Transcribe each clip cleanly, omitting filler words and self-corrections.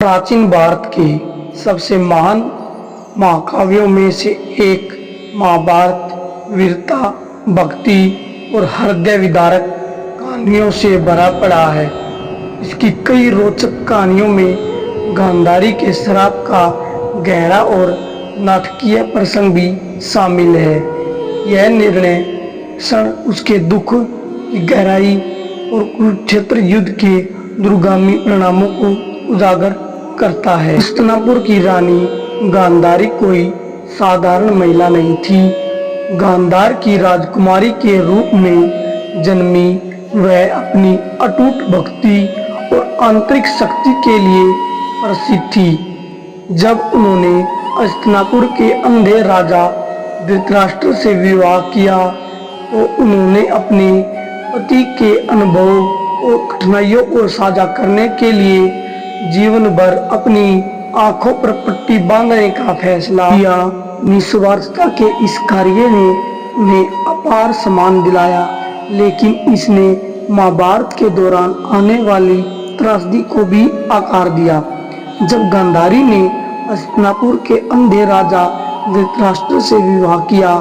प्राचीन भारत के सबसे महान महाकाव्यों में से एक महाभारत वीरता, भक्ति और हृदय विदारक कहानियों से भरा पड़ा है। इसकी कई रोचक कहानियों में गांधारी के श्राप का गहरा और नाटकीय प्रसंग भी शामिल है। यह निर्णय क्षण उसके दुख की गहराई और कुरुक्षेत्र युद्ध के दूरगामी परिणामों को उजागर करता है। हस्तिनापुर की रानी गांधारी कोई साधारण महिला नहीं थी। गांधार की राजकुमारी के रूप में जन्मी वह अपनी अटूट भक्ति और आंतरिक शक्ति के लिए प्रसिद्ध थी। जब उन्होंने हस्तिनापुर के अंधे राजा धृतराष्ट्र से विवाह किया तो उन्होंने अपने पति के अनुभव और कठिनाइयों को साझा करने के लिए जीवन भर अपनी आंखों पर पट्टी बांधने का फैसला किया। निस्वार्थता के इस कार्य ने उन्हें अपार सम्मान दिलाया, लेकिन इसने महाभारत के दौरान आने वाली त्रासदी को भी आकार दिया। जब गांधारी ने हस्तिनापुर के अंधे राजा धृतराष्ट्र से विवाह किया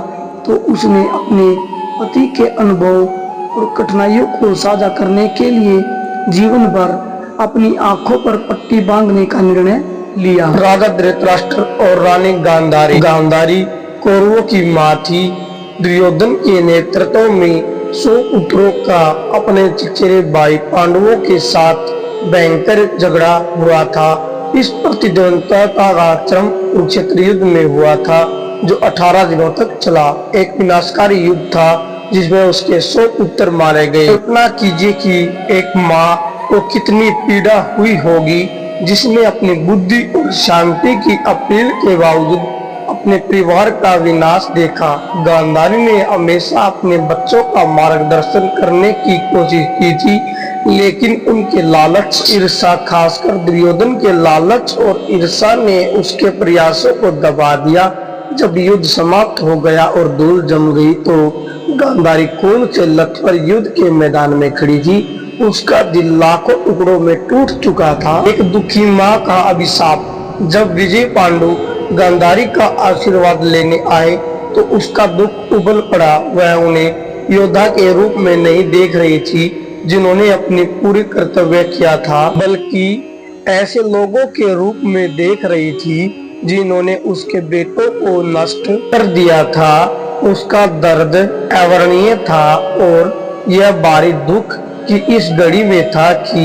तो उसने अपने पति के अनुभव और कठिनाइयों को साझा करने के लिए जीवन भर अपनी आंखों पर पट्टी बांधने का निर्णय लिया। राजा धृतराष्ट्र और रानी गांधारी कौरवों की मां थी। दुर्योधन के नेतृत्व में 100 पुत्रों का अपने चचेरे भाई पांडवों के साथ भयंकर झगड़ा हुआ था। इस प्रतिद्वंद्विता का चरम कुरुक्षेत्र युद्ध में हुआ था, जो 18 दिनों तक चला। एक विनाशकारी युद्ध था जिसमें उसके 100 पुत्र मारे गए। कल्पना कीजिए कि एक माँ को कितनी पीड़ा हुई होगी, जिसने अपनी बुद्धि और शांति की अपील के बावजूद अपने परिवार का विनाश देखा। गांधारी ने हमेशा अपने बच्चों का मार्गदर्शन करने की कोशिश की थी, लेकिन उनके लालच, ईर्ष्या, खासकर दुर्योधन के लालच और ईर्ष्या ने उसके प्रयासों को दबा दिया। जब युद्ध समाप्त हो गया और धूल जम गई तो गांधारी खून से लथपथ युद्ध के मैदान में खड़ी थी। उसका दिल लाखों टुकड़ों में टूट चुका था। एक दुखी माँ का अभिशाप। जब विजय पांडु गांधारी का आशीर्वाद लेने आए तो उसका दुख उबल पड़ा। वह उन्हें योद्धा के रूप में नहीं देख रही थी जिन्होंने अपनी पूरी कर्तव्य किया था, बल्कि ऐसे लोगों के रूप में देख रही थी जिन्होंने उसके बेटों को नष्ट कर दिया था। उसका दर्द अवर्णनीय था और यह भारी दुख कि इस घड़ी में था कि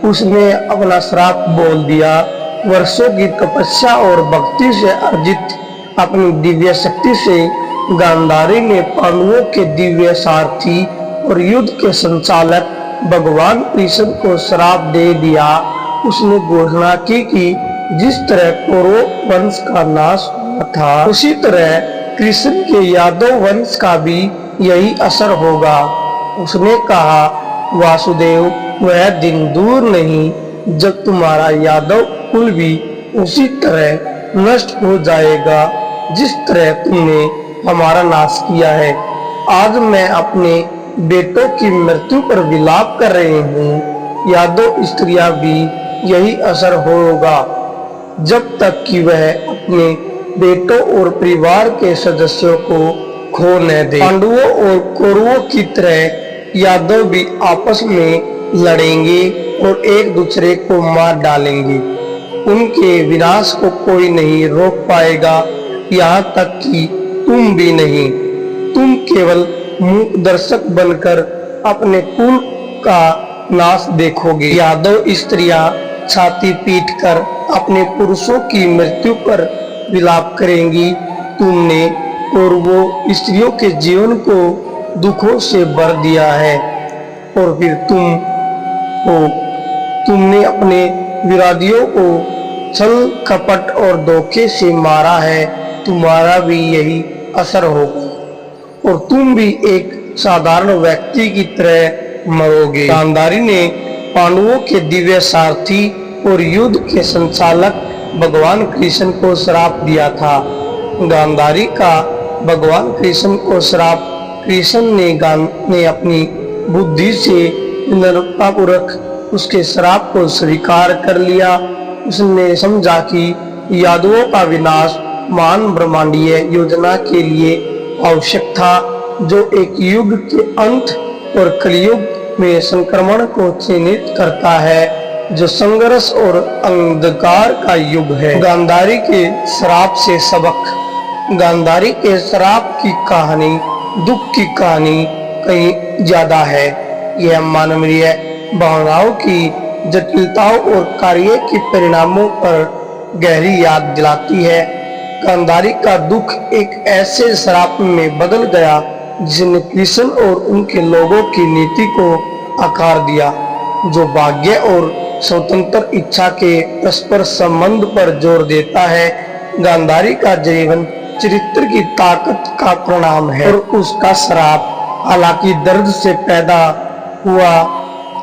उसने अपना श्राप बोल दिया। वर्षों की तपस्या और भक्ति से अर्जित अपनी दिव्य शक्ति से गांधारी ने पांडवों के दिव्य सारथी और युद्ध के संचालक भगवान कृष्ण को श्राप दे दिया। उसने घोषणा की कि जिस तरह कौरव वंश का नाश हुआ था, उसी तरह कृष्ण के यादव वंश का भी यही असर होगा। उसने कहा, वासुदेव, वह दिन दूर नहीं जब तुम्हारा यादव कुल भी उसी तरह नष्ट हो जाएगा जिस तरह तुमने हमारा नाश किया है। आज मैं अपने बेटों की मृत्यु पर विलाप कर रही हूँ। यादव स्त्रियां भी यही असर होगा जब तक कि वह अपने बेटों और परिवार के सदस्यों को खो न दे। पांडवों और कौरवों की तरह यादव भी आपस में लड़ेंगे और एक दूसरे को मार डालेंगे। उनके विनाश को कोई नहीं रोक पाएगा, यहाँ तक कि तुम भी नहीं। तुम केवल मूक दर्शक बनकर अपने कुल का नाश देखोगे। यादव स्त्रियां छाती पीटकर अपने पुरुषों की मृत्यु पर विलाप करेंगी। तुमने कौरवों स्त्रियों के जीवन को दुखों से भर दिया है और फिर तुमने अपने विरोधियों को छल कपट और धोखे से मारा है। तुम्हारा भी यही असर होगा और तुम भी एक साधारण व्यक्ति की तरह मरोगे। गांधारी ने पांडवों के दिव्य सारथी और युद्ध के संचालक भगवान कृष्ण को श्राप दिया था। गांधारी का भगवान कृष्ण को श्राप कृष्ण ने अपनी बुद्धि से निर्दयतापूर्वक उसके श्राप को स्वीकार कर लिया। उसने समझा कि यादवों का विनाश महान ब्रह्मांडीय योजना के लिए आवश्यक था, जो एक युग के अंत और कलयुग में संक्रमण को चिन्हित करता है, जो संघर्ष और अंधकार का युग है। गांधारी के श्राप से सबक। गांधारी के श्राप की कहानी दुख की कहानी कहीं ज्यादा है। यह मानवीय भावनाओं की जटिलताओं और कार्य के परिणामों पर गहरी याद दिलाती है। गांधारी का दुख एक ऐसे श्राप में बदल गया जिसने कृष्ण और उनके लोगों की नीति को आकार दिया, जो भाग्य और स्वतंत्र इच्छा के परस्पर संबंध पर जोर देता है। गांधारी का जीवन चरित्र की ताकत का परिणाम है और उसका श्राप हालांकि दर्द से पैदा हुआ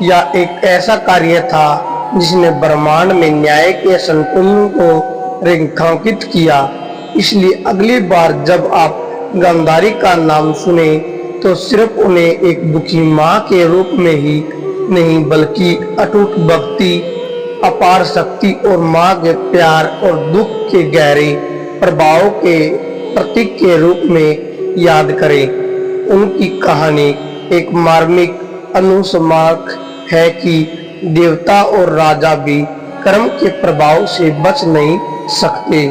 या एक ऐसा कार्य था जिसने ब्रह्मांड में न्याय के संतुलन को रेखांकित किया। इसलिए अगली बार जब आप गांधारी का नाम सुने तो सिर्फ उन्हें एक दुखी माँ के रूप में ही नहीं, बल्कि अटूट भक्ति, अपार शक्ति और माँ के प्यार और दुख के गहरे प्रभाव के प्रतीक के रूप में याद करें। उनकी कहानी एक मार्मिक अनुस्मारक है कि देवता और राजा भी कर्म के प्रभाव से बच नहीं सकते।